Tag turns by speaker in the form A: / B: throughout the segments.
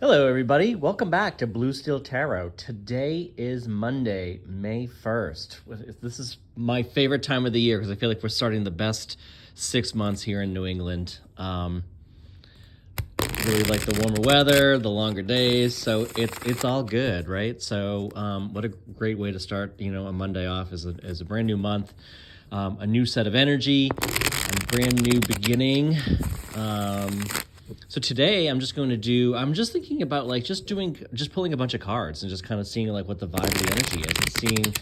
A: Hello, everybody. Welcome back to Blue Steel Tarot. Today is Monday, May 1st. This is my favorite time of the year because I feel like we're starting the best 6 months here in New England. Really like the warmer weather, the longer days, so it's all good, right? So what a great way to start, a Monday off as a brand new month, a new set of energy, a brand new beginning. So today I'm just thinking about just pulling a bunch of cards and just kind of seeing like what the vibe of the energy is and seeing.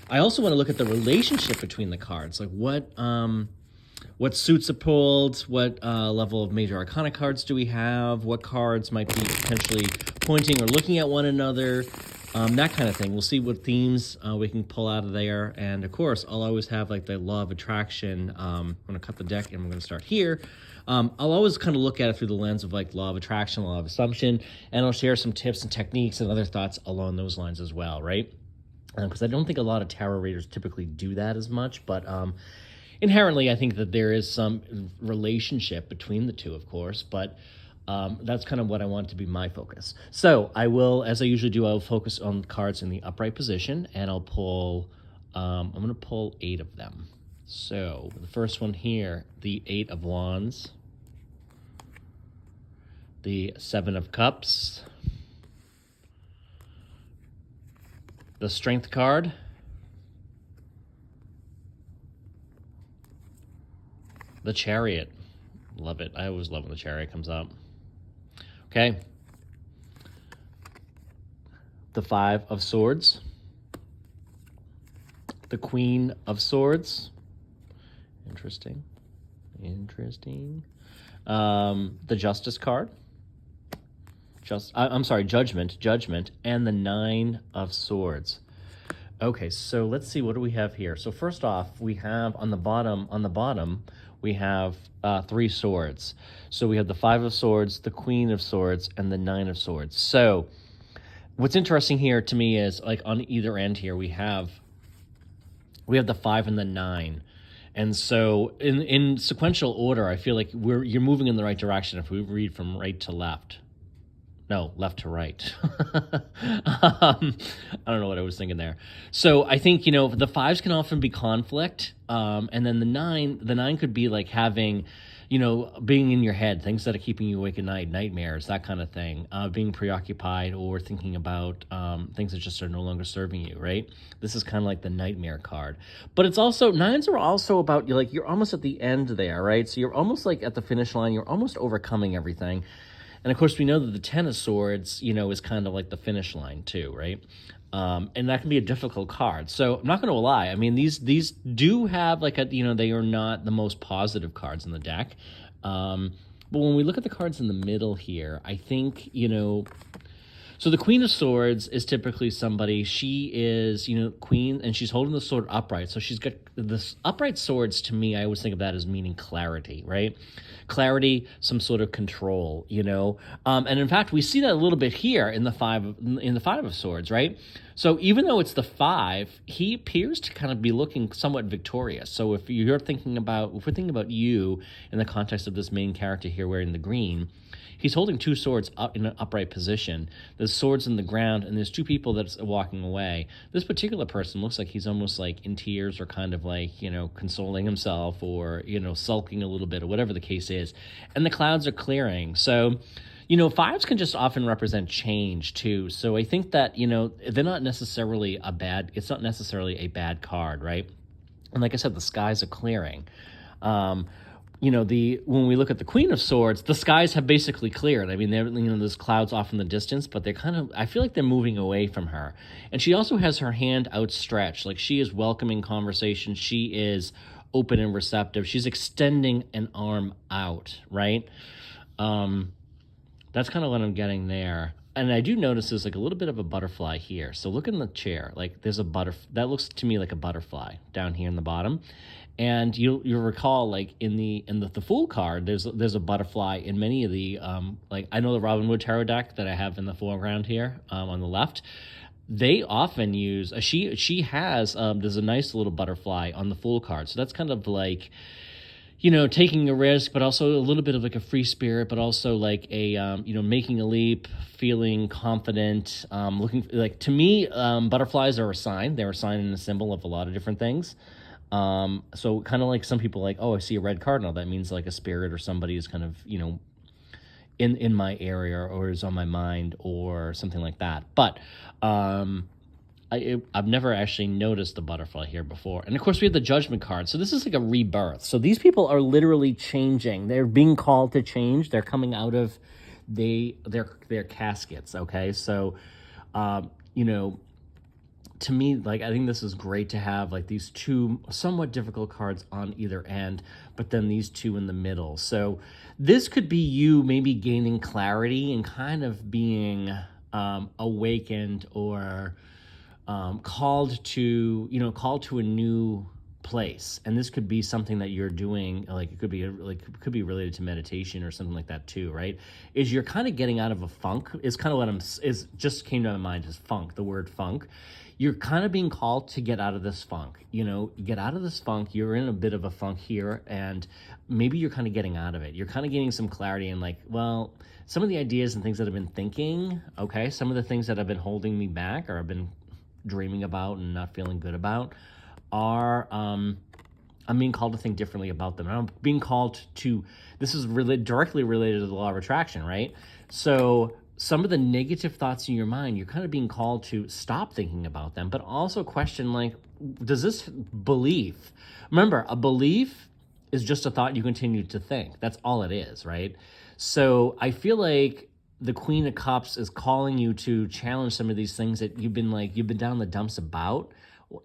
A: I also want to look at the relationship between the cards, like what suits are pulled, what level of major arcana cards do we have, what cards might be potentially pointing or looking at one another, that kind of thing. We'll see what themes we can pull out of there. And of course, I'll always have like the law of attraction. I'm going to cut the deck and I'm going to start here. I'll always kind of look at it through the lens of like law of attraction, law of assumption, and I'll share some tips and techniques and other thoughts along those lines as well, right? Because I don't think a lot of tarot readers typically do that as much, but inherently I think that there is some relationship between the two, of course, but that's kind of what I want to be my focus. So I will, as I usually do, I'll focus on cards in the upright position, and I'll pull, I'm going to pull 8 of them. So the first one here, the 8 of Wands, the 7 of Cups, the Strength card, the Chariot. Love it. I always love when the Chariot comes up. Okay. The 5 of Swords, the Queen of Swords. Interesting. The Justice card. Judgment, and the 9 of Swords. Okay, so let's see, what do we have here? So first off, we have on the bottom, we have 3 swords. So we have the 5 of Swords, the Queen of Swords, and the 9 of Swords. So what's interesting here to me is like on either end here, we have the 5 and the 9. And so in sequential order, I feel like you're moving in the right direction if we read from right to left. No, left to right. I don't know what I was thinking there. So I think, the 5s can often be conflict. And then the 9 could be like having, being in your head, things that are keeping you awake at night, nightmares, that kind of thing, being preoccupied or thinking about things that just are no longer serving you, right? This is kind of like the nightmare card. But it's also, 9s are also about, you're almost at the end there, right? So you're almost like at the finish line, you're almost overcoming everything. And of course, we know that the 10 of Swords, is kind of like the finish line too, right? And that can be a difficult card. So I'm not going to lie. I mean, these do have like they are not the most positive cards in the deck. But when we look at the cards in the middle here, I think, so the Queen of Swords is typically somebody, she is, queen, and she's holding the sword upright. So she's got this upright swords. To me, I always think of that as meaning clarity, right? Clarity, some sort of control, and in fact, we see that a little bit here in the 5 of Swords, right? So even though it's the 5, he appears to kind of be looking somewhat victorious. So if we're thinking about you in the context of this main character here wearing the green, he's holding 2 swords up in an upright position. There's swords in the ground, and there's 2 people that's walking away. This particular person looks like he's almost like in tears or kind of like, consoling himself or, sulking a little bit or whatever the case is. And the clouds are clearing. So, 5s can just often represent change too. So I think that, they're not necessarily it's not necessarily a bad card, right? And like I said, the skies are clearing. When we look at the Queen of Swords, the skies have basically cleared. I mean, there's clouds off in the distance, but I feel like they're moving away from her. And she also has her hand outstretched, like she is welcoming conversation. She is open and receptive. She's extending an arm out, right? That's kind of what I'm getting there. And I do notice there's like a little bit of a butterfly here. So look in the chair, like there's a that looks to me like a butterfly down here in the bottom. And you'll recall, like in the Fool card, there's a butterfly in many of the like I know the Robin Wood tarot deck that I have in the foreground here on the left. They often use she has there's a nice little butterfly on the Fool card. So that's kind of like, taking a risk, but also a little bit of like a free spirit, but also like a, making a leap, feeling confident, looking like, to me, butterflies are a sign. They're a sign and a symbol of a lot of different things. So kind of like some people like, oh, I see a red cardinal. That means like a spirit or somebody is kind of, in my area or is on my mind or something like that. But, I've never actually noticed the butterfly here before. And of course we have the judgment card. So this is like a rebirth. So these people are literally changing. They're being called to change. They're coming out of their caskets. Okay. So, to me, like, I think this is great to have like these two somewhat difficult cards on either end, but then these two in the middle. So this could be you maybe gaining clarity and kind of being awakened or called to a new place. And this could be something that you're doing, like it could be related to meditation or something like that too, right? Is you're kind of getting out of a funk is kind of what is just came to my mind is funk, the word funk. You're kind of being called to get out of this funk, get out of this funk. You're in a bit of a funk here, and maybe you're kind of getting out of it. You're kind of getting some clarity and like, well, some of the ideas and things that I've been thinking, okay, some of the things that have been holding me back or I've been dreaming about and not feeling good about are I'm being called to think differently about them. I'm being called to, this is really directly related to the law of attraction, right? So some of the negative thoughts in your mind, you're kind of being called to stop thinking about them, but also question like, does this belief, remember, a belief is just a thought you continue to think. That's all it is, right? So I feel like the Queen of Cups is calling you to challenge some of these things that you've been down the dumps about,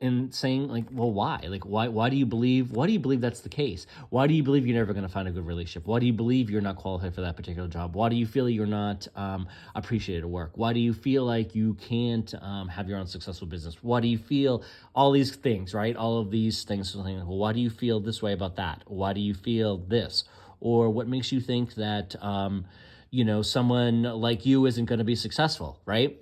A: and saying like, well, why? Like, why do you believe that's the case? Why do you believe you're never going to find a good relationship? Why do you believe you're not qualified for that particular job? Why do you feel you're not appreciated at work? Why do you feel like you can't have your own successful business? Why do you feel all these things, right? All of these things. Well, why do you feel this way about that? Why do you feel this? Or what makes you think that, someone like you isn't going to be successful, right?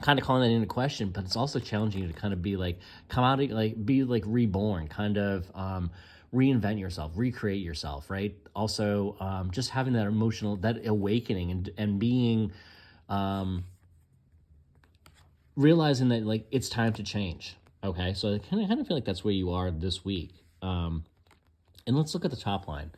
A: Kind of calling that into question, but it's also challenging you to kind of be like, come out, like be like reborn, kind of reinvent yourself, recreate yourself, right? Also, just having that emotional, that awakening and being, realizing that like it's time to change. Okay, so I kind of feel like that's where you are this week. And let's look at the top line.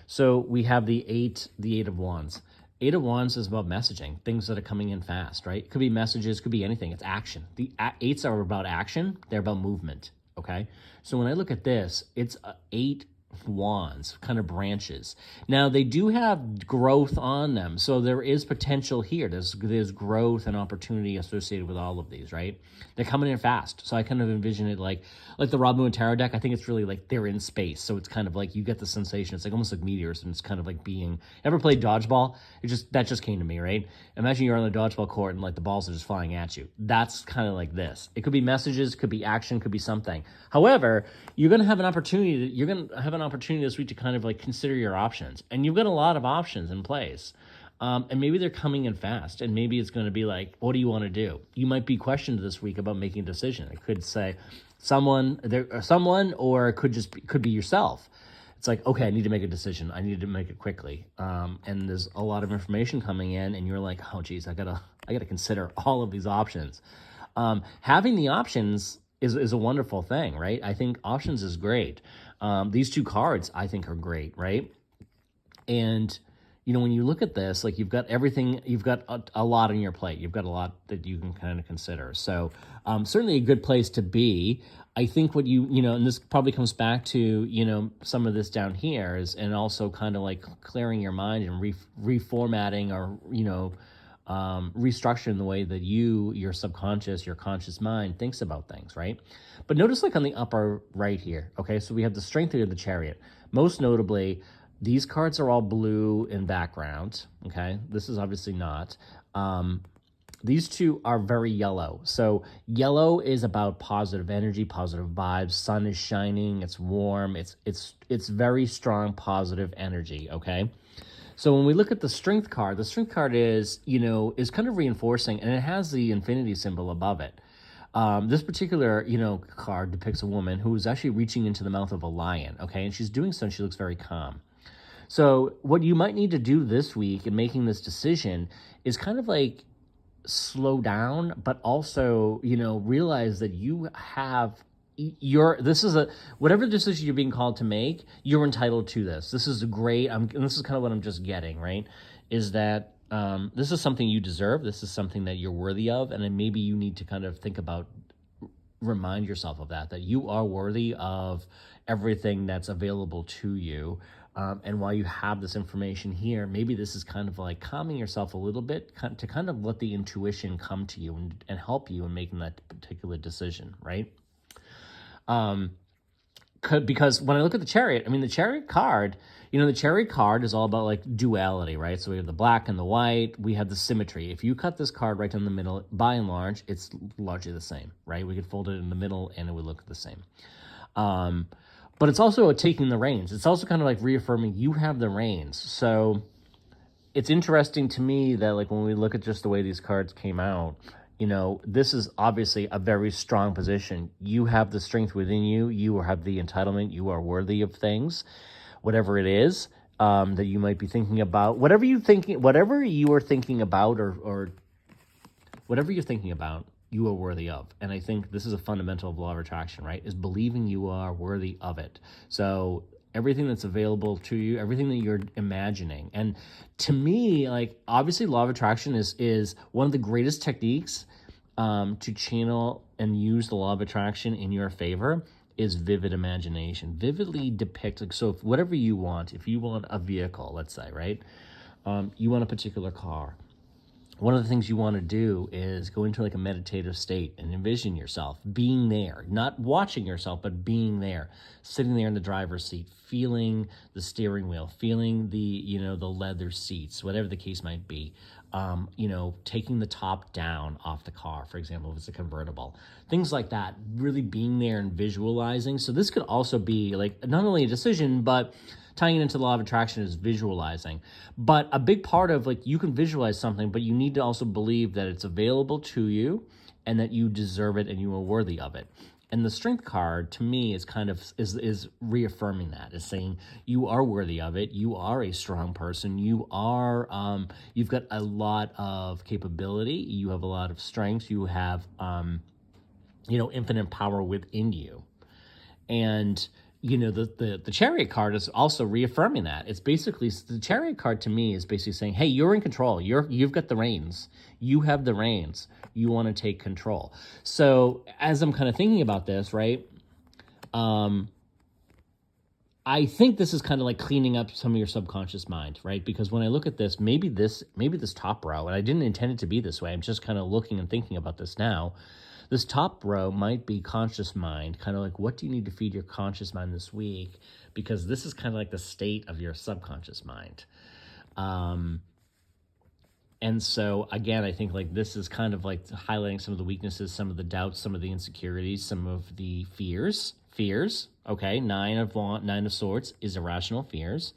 A: So we have the eight of wands. Eight of Wands is about messaging, things that are coming in fast, right? It could be messages, could be anything. It's action. The eights are about action. They're about movement, okay? So when I look at this, it's 8 wands, kind of branches. Now, they do have growth on them, so there is potential here. There's growth and opportunity associated with all of these, right? They're coming in fast. So I kind of envision it like the Rob Moon Tarot deck. I think it's really like they're in space. So it's kind of like you get the sensation. It's like almost like meteors, and it's kind of like being, ever played dodgeball? That just came to me, right? Imagine you're on the dodgeball court and like the balls are just flying at you. That's kind of like this. It could be messages, could be action, could be something. However, you're going to have an opportunity this week to kind of like consider your options, and you've got a lot of options in place. And maybe they're coming in fast, and maybe it's going to be like, what do you want to do? You might be questioned this week about making a decision. It could say someone, or it could be yourself. It's like, okay, I need to make a decision. I need to make it quickly. And there's a lot of information coming in, and you're like, oh, geez, I gotta consider all of these options. Having the options is a wonderful thing, right? I think options is great. These two cards I think are great, right? And when you look at this, like you've got everything, you've got a lot on your plate. You've got a lot that you can kind of consider. So certainly a good place to be. I think what and this probably comes back to, some of this down here is, and also kind of like clearing your mind and reformatting or, restructuring the way that your subconscious, your conscious mind thinks about things, right? But notice like on the upper right here, okay, so we have the Strength of the Chariot. Most notably, these cards are all blue in background, okay? This is obviously not. These two are very yellow. So yellow is about positive energy, positive vibes. Sun is shining, it's warm, it's very strong positive energy, okay? So when we look at the Strength card is, is kind of reinforcing, and it has the infinity symbol above it. This particular, card depicts a woman who is actually reaching into the mouth of a lion, okay? And she's doing so and she looks very calm. So what you might need to do this week in making this decision is kind of like slow down, but also, realize that you have whatever decision you're being called to make, you're entitled to this. This is great. And this is kind of what I'm just getting, right? Is that this is something you deserve. This is something that you're worthy of. And then maybe you need to kind of remind yourself of that you are worthy of everything that's available to you. And while you have this information here, maybe this is kind of like calming yourself a little bit to kind of let the intuition come to you and help you in making that particular decision, right? Because when I look at the Chariot, the Chariot card, the Chariot card is all about like duality, right? So we have the black and the white, we have the symmetry. If you cut this card right down the middle, by and large, it's largely the same, right? We could fold it in the middle and it would look the same. But it's also taking the reins. It's also kind of like reaffirming you have the reins. So it's interesting to me that like when we look at just the way these cards came out, this is obviously a very strong position. You have the strength within you. You have the entitlement. You are worthy of things, whatever it is that you might be thinking about. Whatever you are thinking about, or whatever you're thinking about, you are worthy of. And I think this is a fundamental of law of attraction, right? Is believing you are worthy of it. So everything that's available to you, everything that you're imagining. And to me, like obviously law of attraction is one of the greatest techniques to channel and use the law of attraction in your favor is vivid imagination. Vividly depict, like, so if whatever you want, if you want a vehicle, let's say, right? You want a particular car. One of the things you want to do is go into like a meditative state and envision yourself being there, not watching yourself, but being there, sitting there in the driver's seat, feeling the steering wheel, feeling the leather seats, whatever the case might be. Taking the top down off the car, for example, if it's a convertible, things like that, really being there and visualizing. So this could also be like not only a decision, but tying it into the law of attraction is visualizing. But a big part of like you can visualize something, but you need to also believe that it's available to you and that you deserve it and you are worthy of it. And the strength card to me is kind of is reaffirming that, is saying you are worthy of it. You are a strong person. You are you've got a lot of capability. You have a lot of strengths. You have infinite power within you. And the Chariot card is also reaffirming that. It's basically, the Chariot card to me is basically saying, hey, you're in control. You've got the reins. You have the reins. You want to take control. So as I'm kind of thinking about this, right, I think this is kind of like cleaning up some of your subconscious mind, right? Because when I look at this, maybe this top row, and I didn't intend it to be this way. I'm just kind of looking and thinking about this now. This top row might be conscious mind, kind of like what do you need to feed your conscious mind this week? Because this is kind of like the state of your subconscious mind. And so, again, I think like this is kind of like highlighting some of the weaknesses, some of the doubts, some of the insecurities, some of the fears. Okay, Nine of Swords is irrational fears.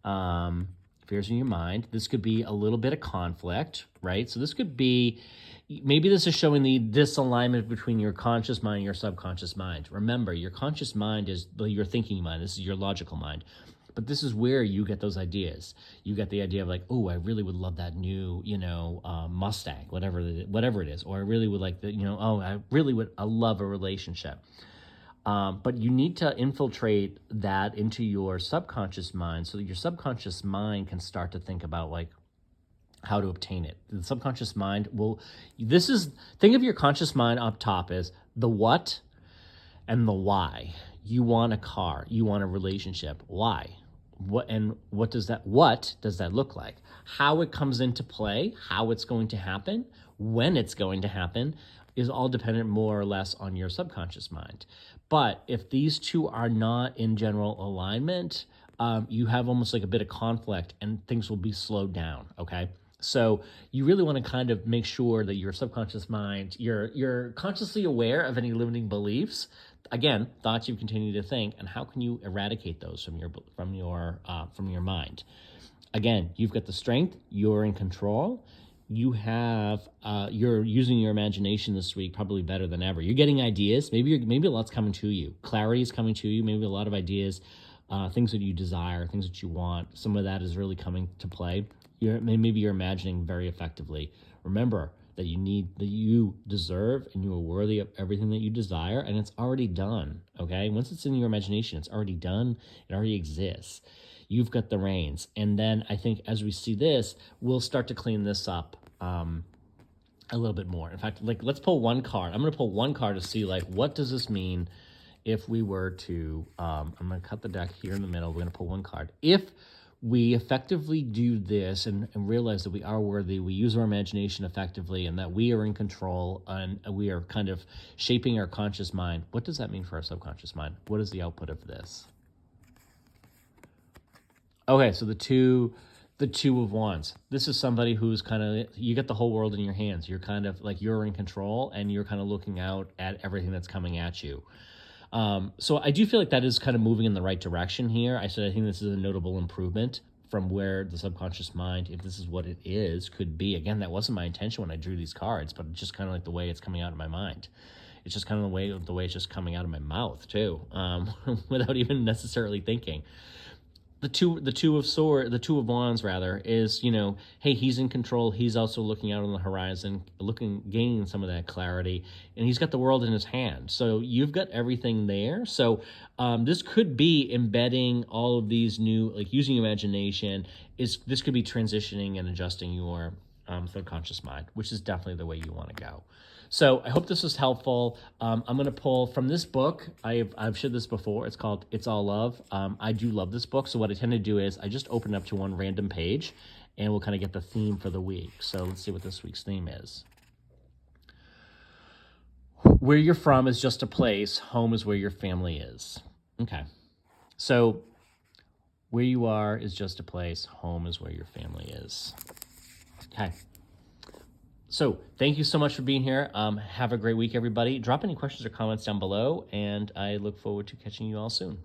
A: Fears in your mind. This could be a little bit of conflict, right? So this could be, maybe this is showing the disalignment between your conscious mind and your subconscious mind. Remember, your conscious mind is your thinking mind. This is your logical mind. But this is where you get those ideas. You get the idea of like, oh, I really would love that new, Mustang, whatever it is. Or I really would like I love a relationship. But you need to infiltrate that into your subconscious mind so that your subconscious mind can start to think about like how to obtain it. The subconscious mind think of your conscious mind up top as the what and the why. You want a car, you want a relationship. Why? What does that look like? How it comes into play, how it's going to happen, when it's going to happen is all dependent more or less on your subconscious mind. But if these two are not in general alignment, you have almost like a bit of conflict and things will be slowed down, okay? So you really want to kind of make sure that your subconscious mind, you're consciously aware of any limiting beliefs, again, thoughts you continue to think, and how can you eradicate those from your mind? Again, you've got the strength, you're in control, you have you're using your imagination this week probably better than ever. You're getting ideas. Maybe a lot's coming to you. Clarity is coming to you. Maybe a lot of ideas, things that you desire, things that you want. Some of that is really coming to play. Maybe you're imagining very effectively. Remember that you deserve, and you are worthy of everything that you desire, and it's already done. Okay, once it's in your imagination, it's already done. It already exists. You've got the reins. And then I think as we see this, we'll start to clean this up a little bit more. In fact, like, let's pull one card. I'm going to pull one card to see, like, what does this mean if we were to, I'm going to cut the deck here in the middle. We're going to pull one card. If we effectively do this and realize that we are worthy, we use our imagination effectively, and that we are in control, and we are kind of shaping our conscious mind, what does that mean for our subconscious mind? What is the output of this? Okay, so the two of wands. This is somebody who's kind of, you get the whole world in your hands. You're kind of like, you're in control, and you're kind of looking out at everything that's coming at you. So I do feel like that is kind of moving in the right direction here. I think this is a notable improvement from where the subconscious mind, if this is what it is, could be. Again, that wasn't my intention when I drew these cards, but it's just kind of like the way it's coming out of my mind. It's just kind of the way it's just coming out of my mouth too, without even necessarily thinking. The two of wands rather, is, hey, he's in control. He's also looking out on the horizon, gaining some of that clarity, and he's got the world in his hand. So you've got everything there. So this could be embedding all of these new, like, using imagination. This could be transitioning and adjusting your subconscious mind, which is definitely the way you want to go. So I hope this was helpful. I'm going to pull from this book. I've shared this before. It's called It's All Love. I do love this book. So what I tend to do is I just open it up to one random page, and we'll kind of get the theme for the week. So let's see what this week's theme is. Where you're from is just a place. Home is where your family is. Okay. So where you are is just a place. Home is where your family is. Okay. So thank you so much for being here. Have a great week, everybody. Drop any questions or comments down below, and I look forward to catching you all soon.